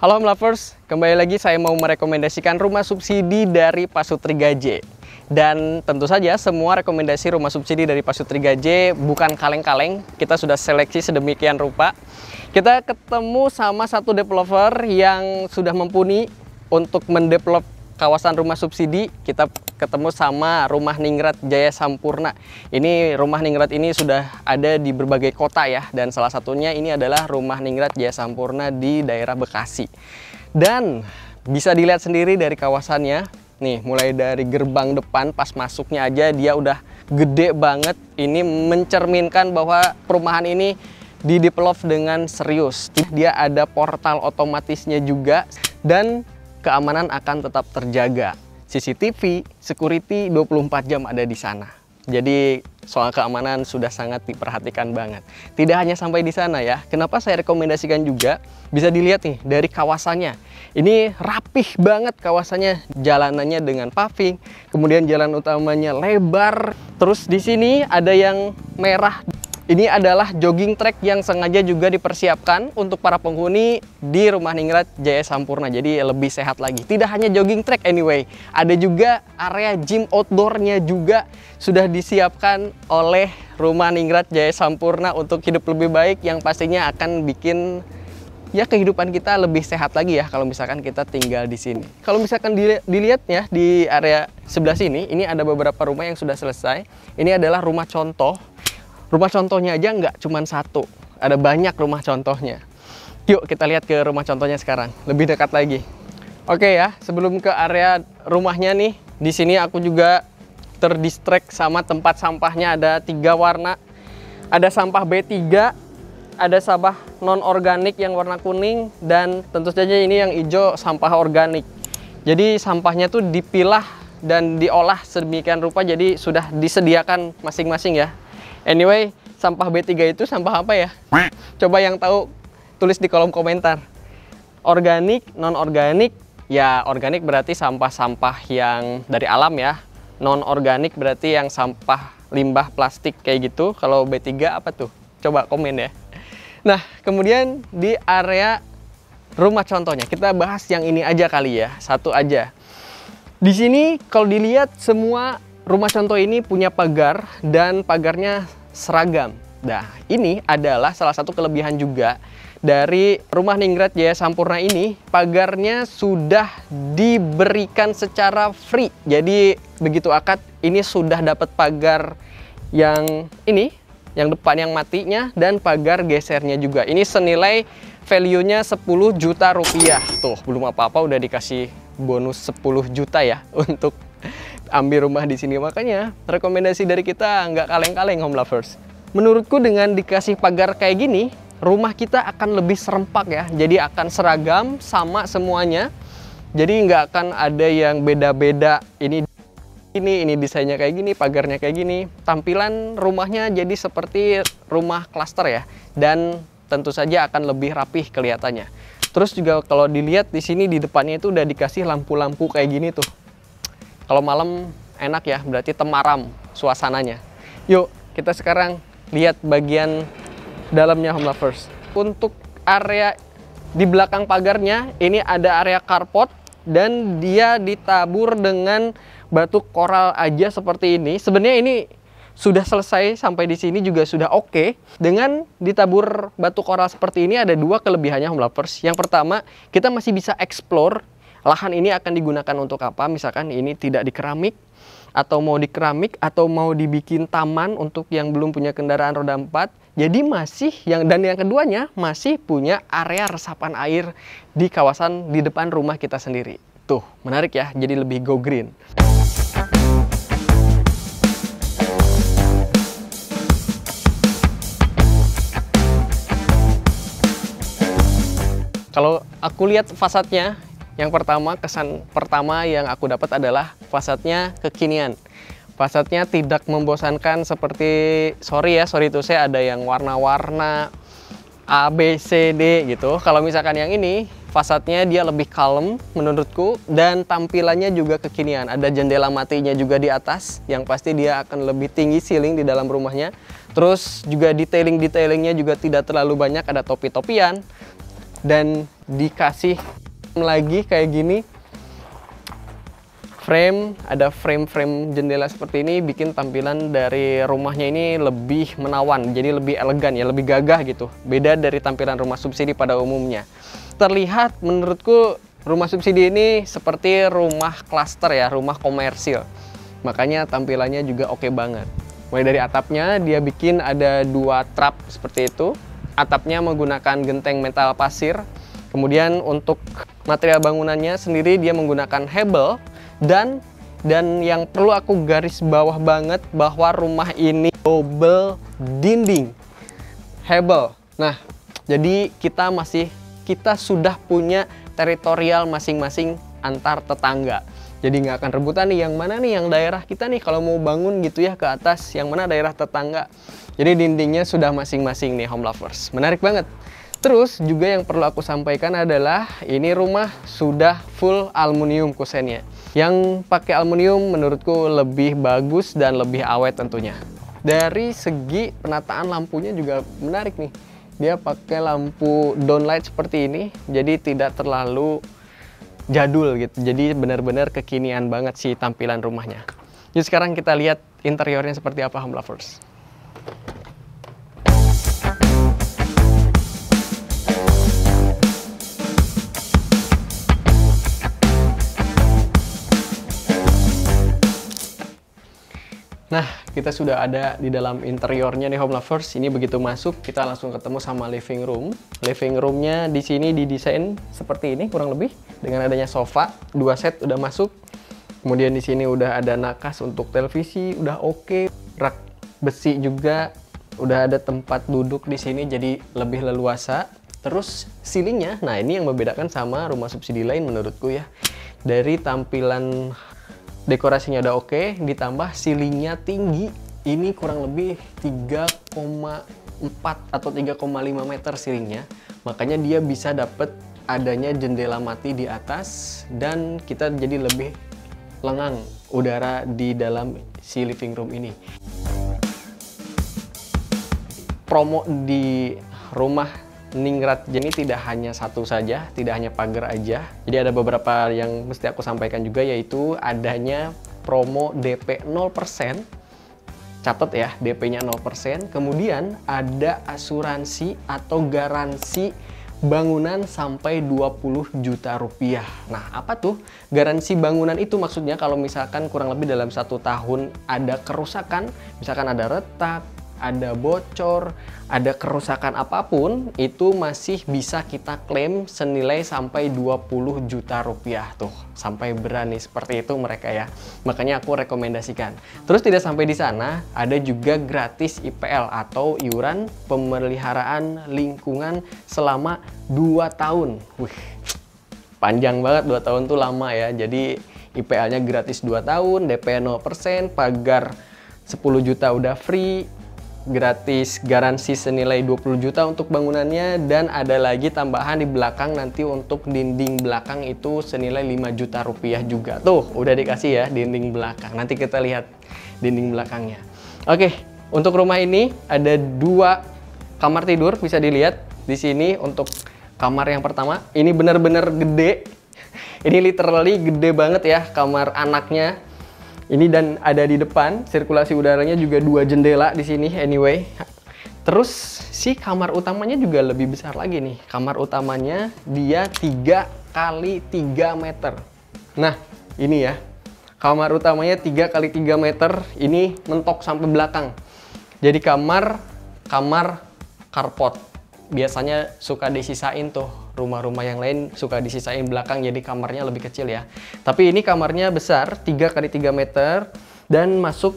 Halo Home Lovers, kembali lagi saya mau merekomendasikan rumah subsidi dari Pasutri Gaje. Dan tentu saja semua rekomendasi rumah subsidi dari Pasutri Gaje bukan kaleng-kaleng. Kita sudah seleksi sedemikian rupa. Kita ketemu sama satu developer yang sudah mumpuni untuk mendevelop kawasan rumah subsidi. Kita ketemu sama Rumah Ningrat Jaya Sampurna. Ini Rumah Ningrat ini sudah ada di berbagai kota ya, dan salah satunya ini adalah Rumah Ningrat Jaya Sampurna di daerah Bekasi. Dan bisa dilihat sendiri dari kawasannya. Nih, mulai dari gerbang depan pas masuknya aja dia udah gede banget. Ini mencerminkan bahwa perumahan ini didevelop dengan serius. Dia ada portal otomatisnya juga dan keamanan akan tetap terjaga. CCTV, security 24 jam ada di sana. Jadi soal keamanan sudah sangat diperhatikan banget. Tidak hanya sampai di sana ya. Kenapa saya rekomendasikan juga? Bisa dilihat nih dari kawasannya. Ini rapih banget kawasannya. Jalanannya dengan paving, kemudian jalan utamanya lebar. Terus di sini ada yang merah. Ini adalah jogging track yang sengaja juga dipersiapkan untuk para penghuni di Rumah Ningrat Jaya Sampurna. Jadi lebih sehat lagi. Tidak hanya jogging track anyway, ada juga area gym outdoornya juga sudah disiapkan oleh Rumah Ningrat Jaya Sampurna untuk hidup lebih baik, yang pastinya akan bikin ya kehidupan kita lebih sehat lagi ya kalau misalkan kita tinggal di sini. Kalau misalkan dilihat ya di area sebelah sini, ini ada beberapa rumah yang sudah selesai. Ini adalah rumah contoh. Rumah contohnya aja nggak cuma satu, ada banyak rumah contohnya. Yuk kita lihat ke rumah contohnya sekarang, lebih dekat lagi. Oke ya, sebelum ke area rumahnya nih, di sini aku juga terdistract sama tempat sampahnya. Ada 3 warna, ada sampah B3, ada sampah non organik yang warna kuning, dan tentu saja ini yang hijau sampah organik. Jadi sampahnya tuh dipilah dan diolah sedemikian rupa, jadi sudah disediakan masing-masing ya. Anyway, sampah B3 itu sampah apa ya? Coba yang tahu tulis di kolom komentar. Organik, non-organik, ya organik berarti sampah-sampah yang dari alam ya. Non-organik berarti yang sampah limbah plastik kayak gitu. Kalau B3 apa tuh? Coba komen ya. Nah, kemudian di area rumah contohnya, kita bahas yang ini aja kali ya, satu aja. Di sini kalau dilihat semua rumah contoh ini punya pagar dan pagarnya seragam. Nah, ini adalah salah satu kelebihan juga dari Rumah Ningrat Jaya Sampurna ini. Pagarnya sudah diberikan secara free. Jadi begitu akad ini sudah dapat pagar yang ini, yang depan yang matinya, dan pagar gesernya juga. Ini senilai value-nya 10 juta rupiah. Tuh, belum apa-apa udah dikasih bonus 10 juta ya untuk ambil rumah di sini. Makanya rekomendasi dari kita nggak kaleng-kaleng Home Lovers. Menurutku dengan dikasih pagar kayak gini, rumah kita akan lebih serempak ya. Jadi akan seragam, sama semuanya. Jadi nggak akan ada yang beda-beda. Ini desainnya kayak gini, pagarnya kayak gini. Tampilan rumahnya jadi seperti rumah klaster ya. Dan tentu saja akan lebih rapih kelihatannya. Terus juga kalau dilihat di sini di depannya itu udah dikasih lampu-lampu kayak gini tuh. Kalau malam enak ya, berarti temaram suasananya. Yuk, kita sekarang lihat bagian dalamnya Home Lovers. Untuk area di belakang pagarnya, ini ada area carport dan dia ditabur dengan batu koral aja seperti ini. Sebenarnya ini sudah selesai sampai di sini juga sudah oke. Dengan ditabur batu koral seperti ini ada 2 kelebihannya Home Lovers. Yang pertama, kita masih bisa explore lahan ini akan digunakan untuk apa. Misalkan ini tidak di keramik, atau mau di keramik, atau mau dibikin taman untuk yang belum punya kendaraan roda 4. Jadi masih dan yang keduanya masih punya area resapan air di kawasan di depan rumah kita sendiri. Tuh, menarik ya, jadi lebih go green. Kalau aku lihat fasadnya, yang pertama, kesan pertama yang aku dapat adalah fasadnya kekinian. Fasadnya tidak membosankan seperti, sorry itu saya ada yang warna-warna A, B, C, D gitu. Kalau misalkan yang ini, fasadnya dia lebih kalem menurutku, dan tampilannya juga kekinian. Ada jendela matinya juga di atas, yang pasti dia akan lebih tinggi ceiling di dalam rumahnya. Terus juga detailing-detailingnya juga tidak terlalu banyak, ada topi-topian. Dan dikasih lagi kayak gini. Ada frame jendela seperti ini bikin tampilan dari rumahnya ini lebih menawan, jadi lebih elegan ya, lebih gagah gitu. Beda dari tampilan rumah subsidi pada umumnya. Terlihat menurutku rumah subsidi ini seperti rumah klaster ya, rumah komersil. Makanya tampilannya juga oke banget. Mulai dari atapnya dia bikin ada 2 trap seperti itu. Atapnya menggunakan genteng metal pasir. Kemudian untuk material bangunannya sendiri dia menggunakan hebel. Dan yang perlu aku garis bawah banget bahwa rumah ini double dinding hebel. Nah, jadi kita sudah punya teritorial masing-masing antar tetangga. Jadi nggak akan rebutan nih yang mana nih yang daerah kita nih kalau mau bangun gitu ya ke atas, yang mana daerah tetangga. Jadi dindingnya sudah masing-masing nih home lovers. Menarik banget. Terus juga yang perlu aku sampaikan adalah ini rumah sudah full aluminium kusennya. Yang pakai aluminium menurutku lebih bagus dan lebih awet tentunya. Dari segi penataan lampunya juga menarik nih. Dia pakai lampu downlight seperti ini, jadi tidak terlalu jadul gitu. Jadi benar-benar kekinian banget sih tampilan rumahnya. Jadi sekarang kita lihat interiornya seperti apa home lovers. Nah, kita sudah ada di dalam interiornya nih home lovers. Ini begitu masuk, kita langsung ketemu sama living room. Living roomnya di sini didesain seperti ini kurang lebih, dengan adanya sofa 2 set udah masuk. Kemudian di sini udah ada nakas untuk televisi, udah oke. Rak besi juga, udah ada tempat duduk di sini jadi lebih leluasa. Terus ceilingnya, nah ini yang membedakan sama rumah subsidi lain menurutku ya. Dari tampilan dekorasinya udah oke, ditambah ceilingnya tinggi. Ini kurang lebih 3,4 atau 3,5 meter ceilingnya. Makanya dia bisa dapet adanya jendela mati di atas dan kita jadi lebih lengang udara di dalam si living room ini. Promo di rumah Ningrat ini tidak hanya satu saja, tidak hanya pagar aja. Jadi ada beberapa yang mesti aku sampaikan juga, yaitu adanya promo DP 0%. Catat ya, DP-nya 0%. Kemudian ada asuransi atau garansi bangunan sampai 20 juta rupiah. Nah, apa tuh? Garansi bangunan itu maksudnya kalau misalkan kurang lebih dalam 1 tahun ada kerusakan, misalkan ada retak, ada bocor, ada kerusakan apapun, itu masih bisa kita klaim senilai sampai 20 juta rupiah tuh. Sampai berani seperti itu mereka ya. Makanya aku rekomendasikan. Terus tidak sampai di sana, ada juga gratis IPL atau iuran pemeliharaan lingkungan selama 2 tahun. Wih, panjang banget 2 tahun tuh lama ya. Jadi IPL-nya gratis 2 tahun, DP 0%, pagar 10 juta udah free, gratis garansi senilai 20 juta untuk bangunannya, dan ada lagi tambahan di belakang nanti untuk dinding belakang itu senilai 5 juta rupiah juga. Tuh, udah dikasih ya dinding belakang. Nanti kita lihat dinding belakangnya. Oke, untuk rumah ini ada 2 kamar tidur, bisa dilihat di sini. Untuk kamar yang pertama, ini benar-benar gede. Ini literally gede banget ya kamar anaknya. Ini dan ada di depan, sirkulasi udaranya juga 2 jendela di sini anyway. Terus si kamar utamanya juga lebih besar lagi nih. Kamar utamanya dia 3 kali 3 meter. Nah, ini ya. Kamar utamanya 3 kali 3 meter, ini mentok sampai belakang. Jadi kamar carport. Biasanya suka disisain tuh, rumah-rumah yang lain suka disisain belakang jadi kamarnya lebih kecil ya. Tapi ini kamarnya besar, 3 kali 3 meter, dan masuk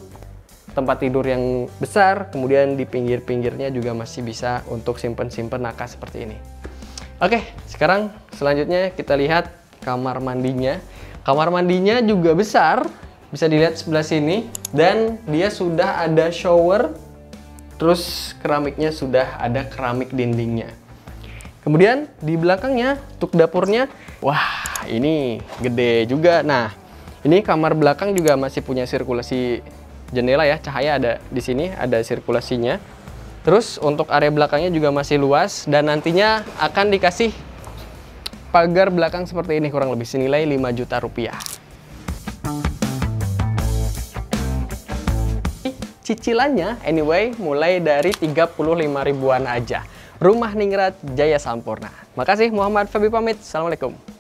tempat tidur yang besar. Kemudian di pinggir-pinggirnya juga masih bisa untuk simpen-simpen nakas seperti ini. Oke, sekarang selanjutnya kita lihat kamar mandinya. Kamar mandinya juga besar, bisa dilihat sebelah sini, dan dia sudah ada shower. Terus keramiknya sudah ada keramik dindingnya. Kemudian di belakangnya untuk dapurnya, wah ini gede juga. Nah, ini kamar belakang juga masih punya sirkulasi jendela ya, cahaya ada di sini, ada sirkulasinya. Terus untuk area belakangnya juga masih luas dan nantinya akan dikasih Pagar belakang seperti ini kurang lebih senilai 5 juta rupiah. Cicilannya anyway mulai dari 35 ribuan aja. Rumah Ningrat Jaya Sampurna. Makasih, Muhammad Fabi pamit. Assalamualaikum.